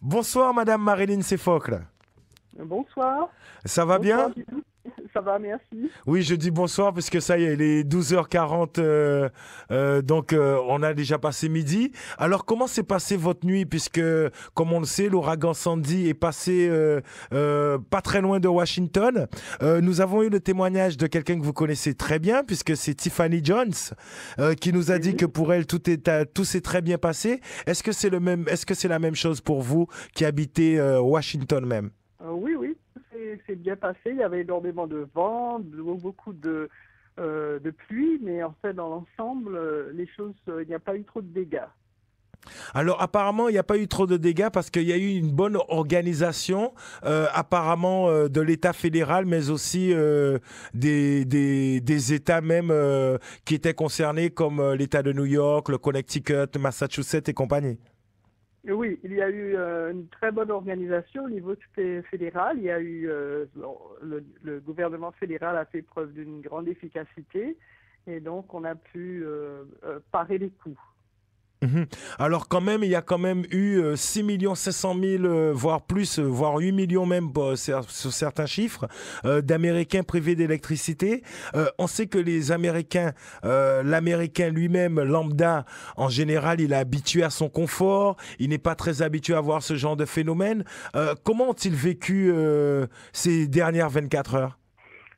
Bonsoir, Madame Marilyn Sefocle. Bonsoir. Ça va Bonsoir, bien? Didou. Ça va, merci. Oui, je dis bonsoir parce que ça y est, il est 12h40, on a déjà passé midi. Alors, comment s'est passée votre nuit? Puisque, comme on le sait, l'ouragan Sandy est passé pas très loin de Washington. Nous avons eu le témoignage de quelqu'un que vous connaissez très bien, puisque c'est Tiffany Jones, qui nous a dit Oui. que pour elle, tout s'est très bien passé. Est-ce que c'est la même chose pour vous qui habitez Washington même? Oui, oui, c'est bien passé. Il y avait énormément de vent, beaucoup de pluie, mais en fait, dans l'ensemble, les choses, il n'y a pas eu trop de dégâts. Alors apparemment, il n'y a pas eu trop de dégâts parce qu'il y a eu une bonne organisation, apparemment de l'État fédéral, mais aussi des États même qui étaient concernés, comme l'État de New York, le Connecticut, Massachusetts et compagnie. Oui, il y a eu une très bonne organisation au niveau fédéral. Il y a eu le gouvernement fédéral a fait preuve d'une grande efficacité et donc on a pu parer les coûts. Mhm. Alors quand même, il y a quand même eu 6 500 000, voire plus, voire 8 millions même sur certains chiffres, d'Américains privés d'électricité. On sait que les Américains, l'Américain lui-même, lambda, en général, il est habitué à son confort, il n'est pas très habitué à voir ce genre de phénomène. Comment ont-ils vécu ces dernières 24 heures?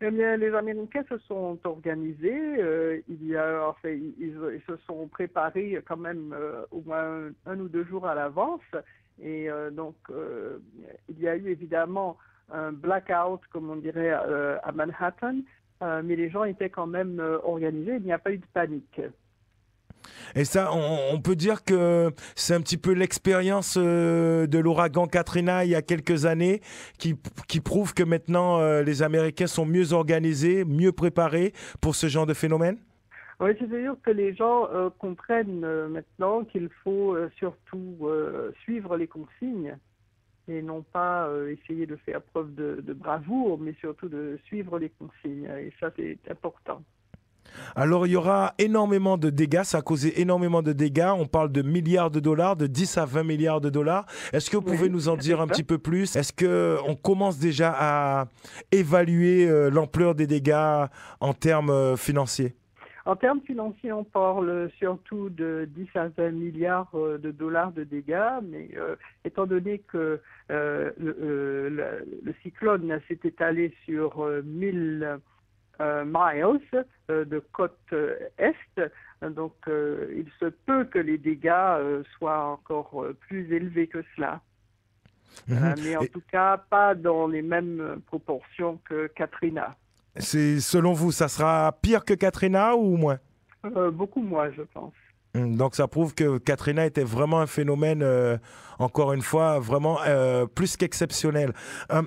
Eh bien, les Américains se sont organisés. Ils se sont préparés quand même au moins un ou deux jours à l'avance. Et il y a eu évidemment un blackout, comme on dirait, à Manhattan, mais les gens étaient quand même organisés. Il n'y a pas eu de panique. Et ça, on peut dire que c'est un petit peu l'expérience de l'ouragan Katrina il y a quelques années qui prouve que maintenant les Américains sont mieux organisés, mieux préparés pour ce genre de phénomène. Oui, c'est-à-dire que les gens comprennent maintenant qu'il faut surtout suivre les consignes et non pas essayer de faire preuve de bravoure, mais surtout de suivre les consignes. Et ça, c'est important. Alors il y aura énormément de dégâts, ça a causé énormément de dégâts. On parle de milliards de dollars, de 10 à 20 milliards de dollars. Est-ce que vous pouvez Oui, nous en c'est dire un petit exact. peu plus? Est-ce qu'on commence déjà à évaluer l'ampleur des dégâts en termes financiers? En termes financiers, on parle surtout de 10 à 20 milliards de dollars de dégâts, mais étant donné que le cyclone s'est étalé sur 1000 miles de côte est, il se peut que les dégâts soient encore plus élevés que cela. Mhm. Mais en tout cas, pas dans les mêmes proportions que Katrina. C'est selon vous, ça sera pire que Katrina ou moins? Beaucoup moins, je pense. Donc ça prouve que Katrina était vraiment un phénomène, encore une fois, vraiment plus qu'exceptionnel. Euh,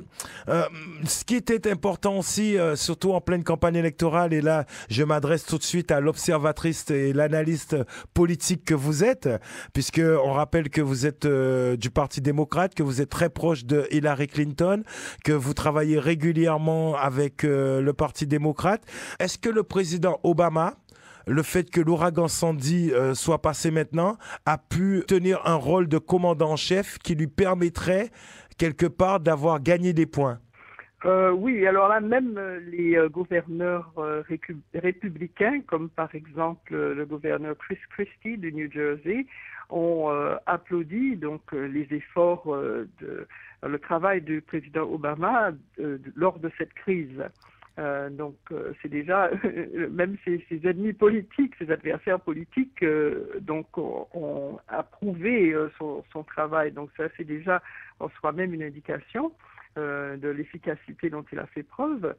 euh, Ce qui était important aussi, surtout en pleine campagne électorale, et là je m'adresse tout de suite à l'observatrice et l'analyste politique que vous êtes, puisque on rappelle que vous êtes du Parti démocrate, que vous êtes très proche de Hillary Clinton, que vous travaillez régulièrement avec le Parti démocrate. Est-ce que le président Obama, le fait que l'ouragan Sandy soit passé maintenant, a pu tenir un rôle de commandant en chef qui lui permettrait quelque part d'avoir gagné des points? Oui, alors là, même les gouverneurs républicains, comme par exemple le gouverneur Chris Christie du New Jersey, ont applaudi les efforts le travail du président Obama lors de cette crise. C'est déjà, même ses ennemis politiques, ses adversaires politiques, ont approuvé son travail. Donc ça, c'est déjà en soi-même une indication de l'efficacité dont il a fait preuve.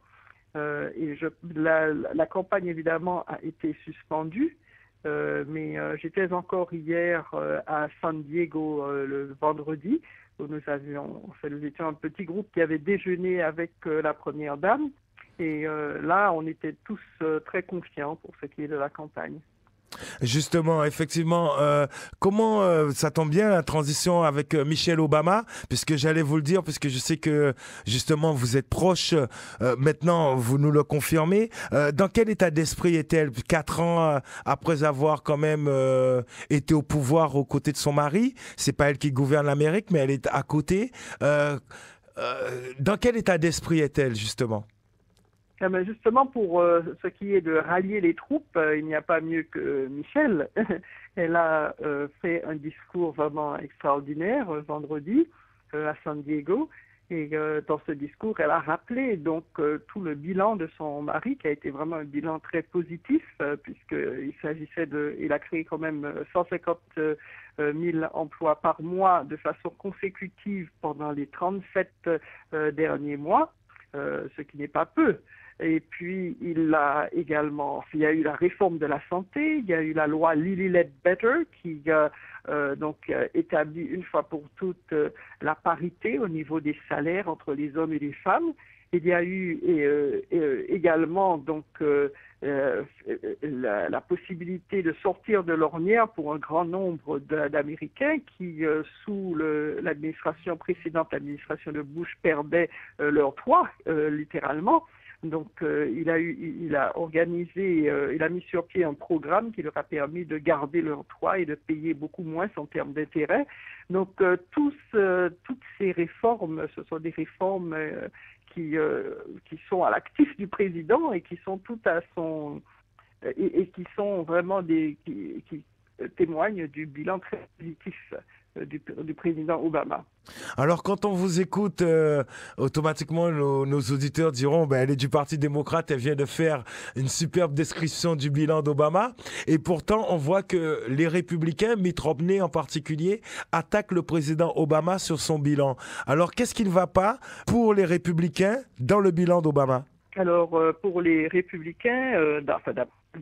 La campagne, évidemment, a été suspendue, j'étais encore hier à San Diego le vendredi, où nous étions un petit groupe qui avait déjeuné avec la première dame. Et là, on était tous très confiants pour ce qui est de la campagne. Justement, effectivement, comment ça tombe bien la transition avec Michelle Obama, puisque j'allais vous le dire, puisque je sais que justement vous êtes proche, maintenant vous nous le confirmez. Dans quel état d'esprit est-elle 4 ans après avoir quand même été au pouvoir aux côtés de son mari? C'est pas elle qui gouverne l'Amérique, mais elle est à côté. Dans quel état d'esprit est-elle justement? Ah ben justement, pour ce qui est de rallier les troupes, il n'y a pas mieux que Michel. Elle a fait un discours vraiment extraordinaire vendredi à San Diego. Et dans ce discours, elle a rappelé donc tout le bilan de son mari, qui a été vraiment un bilan très positif, puisqu'il s'agissait il a créé quand même 150 000 emplois par mois de façon consécutive pendant les 37 derniers mois, ce qui n'est pas peu. Et puis, il y a eu la réforme de la santé, il y a eu la loi Lilly Ledbetter qui établit une fois pour toutes la parité au niveau des salaires entre les hommes et les femmes. Il y a eu également donc la possibilité de sortir de l'ornière pour un grand nombre d'Américains qui, sous l'administration précédente, l'administration de Bush, perdaient leur toit, littéralement. Donc, il a mis sur pied un programme qui leur a permis de garder leur toit et de payer beaucoup moins en termes d'intérêt. Donc, toutes ces réformes, ce sont des réformes qui sont à l'actif du président et qui sont toutes à son et qui sont vraiment qui témoignent du bilan très positif du président Obama. Alors, quand on vous écoute, automatiquement, nos auditeurs diront elle est du Parti démocrate, elle vient de faire une superbe description du bilan d'Obama. Et pourtant, on voit que les républicains, Mitt Romney en particulier, attaquent le président Obama sur son bilan. Alors, qu'est-ce qui ne va pas pour les républicains dans le bilan d'Obama? Alors, pour les républicains,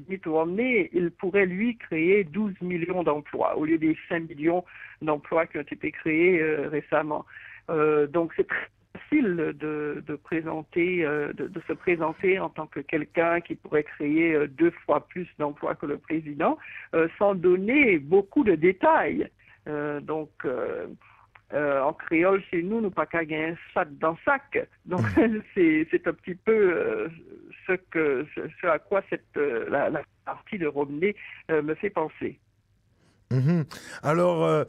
Mitt Romney, il pourrait, lui, créer 12 millions d'emplois au lieu des 5 millions d'emplois qui ont été créés récemment. Donc, c'est très facile de se présenter en tant que quelqu'un qui pourrait créer 2 fois plus d'emplois que le président, sans donner beaucoup de détails. En créole, chez nous pas qu'à gagner un sac dans sac. Donc, c'est un petit peu ce à quoi la partie de Romney me fait penser. Alors,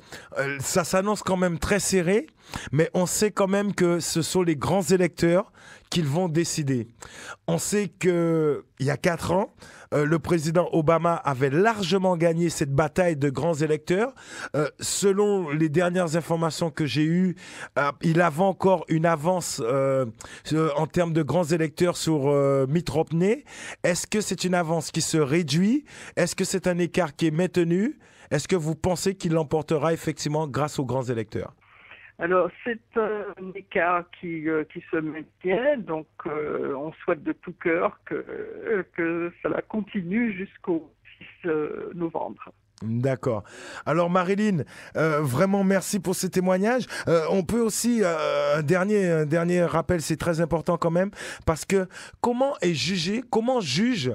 ça s'annonce quand même très serré, mais on sait quand même que ce sont les grands électeurs qui vont décider. On sait qu'il y a 4 ans, le président Obama avait largement gagné cette bataille de grands électeurs. Selon les dernières informations que j'ai eues, il avait encore une avance en termes de grands électeurs sur Mitt Romney. Est-ce que c'est une avance qui se réduit? Est-ce que c'est un écart qui est maintenu? Est-ce que vous pensez qu'il l'emportera effectivement grâce aux grands électeurs? Alors, c'est un écart qui se maintient, donc on souhaite de tout cœur que cela continue jusqu'au 6 novembre. D'accord. Alors Marilyn, vraiment merci pour ce témoignage. On peut aussi, un dernier rappel, c'est très important quand même, parce que comment juge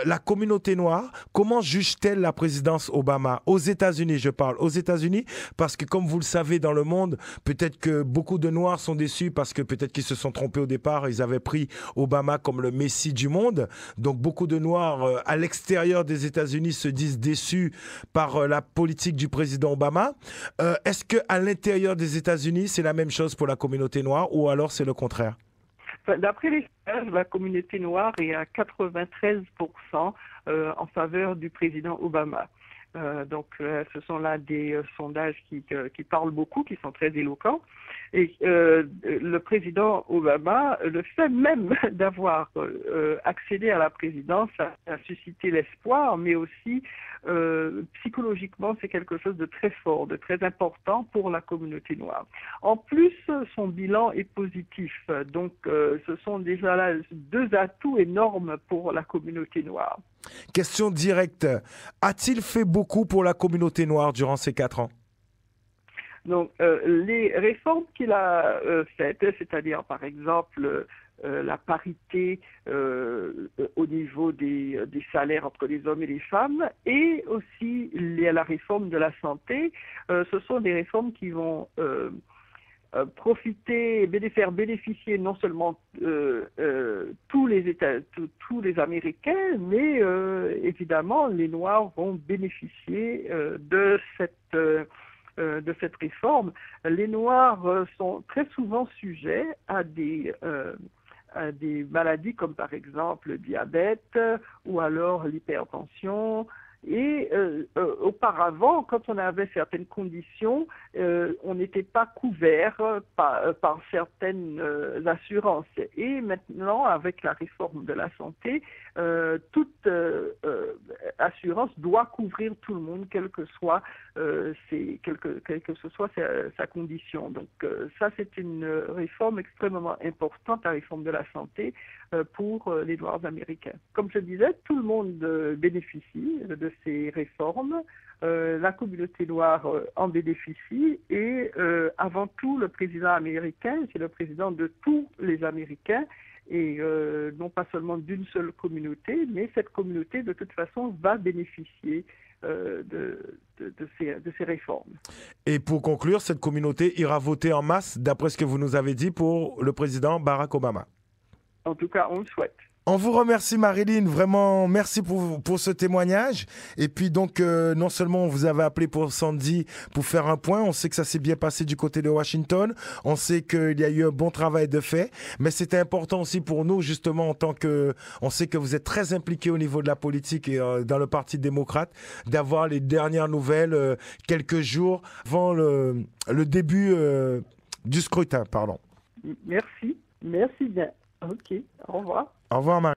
la communauté noire, comment juge-t-elle la présidence Obama? Aux États-Unis, je parle. Aux États-Unis, parce que comme vous le savez, dans le monde, peut-être que beaucoup de Noirs sont déçus parce que peut-être qu'ils se sont trompés au départ. Ils avaient pris Obama comme le messie du monde. Donc beaucoup de Noirs à l'extérieur des États-Unis se disent déçus par la politique du président Obama. Est-ce qu'à l'intérieur des États-Unis, c'est la même chose pour la communauté noire ou alors c'est le contraire? D'après les sondages, la communauté noire est à 93% en faveur du président Obama. Ce sont là des sondages qui parlent beaucoup, qui sont très éloquents. Et le président Obama, le fait même d'avoir accédé à la présidence a suscité l'espoir, mais aussi psychologiquement, c'est quelque chose de très fort, de très important pour la communauté noire. En plus, son bilan est positif. Donc, ce sont déjà là 2 atouts énormes pour la communauté noire. Question directe. A-t-il fait beaucoup pour la communauté noire durant ces 4 ans? Donc, les réformes qu'il a faites, c'est-à-dire par exemple la parité au niveau des salaires entre les hommes et les femmes, et aussi la réforme de la santé. Ce sont des réformes qui vont profiter et faire bénéficier non seulement tous les Américains, mais évidemment les Noirs vont bénéficier de cette réforme. Les Noirs sont très souvent sujets à des maladies comme par exemple le diabète ou alors l'hypertension. Et auparavant, quand on avait certaines conditions, on n'était pas couvert par certaines assurances. Et maintenant, avec la réforme de la santé, toute assurance doit couvrir tout le monde, quelle que soit sa condition. Donc ça, c'est une réforme extrêmement importante, la réforme de la santé, pour les Noirs américains. Comme je disais, tout le monde bénéficie de ces réformes. La communauté noire en bénéficie et avant tout le président américain, c'est le président de tous les Américains et non pas seulement d'une seule communauté, mais cette communauté de toute façon va bénéficier de ces réformes. Et pour conclure, cette communauté ira voter en masse, d'après ce que vous nous avez dit, pour le président Barack Obama. En tout cas, on le souhaite. On vous remercie Marilyn, vraiment merci pour ce témoignage. Et puis donc non seulement on vous avait appelé pour Sandy pour faire un point, on sait que ça s'est bien passé du côté de Washington, on sait qu'il y a eu un bon travail de fait, mais c'était important aussi pour nous justement en tant que, on sait que vous êtes très impliqués au niveau de la politique et dans le Parti démocrate, d'avoir les dernières nouvelles quelques jours avant le début du scrutin, pardon. Merci bien. Ok, au revoir. Au revoir Marie.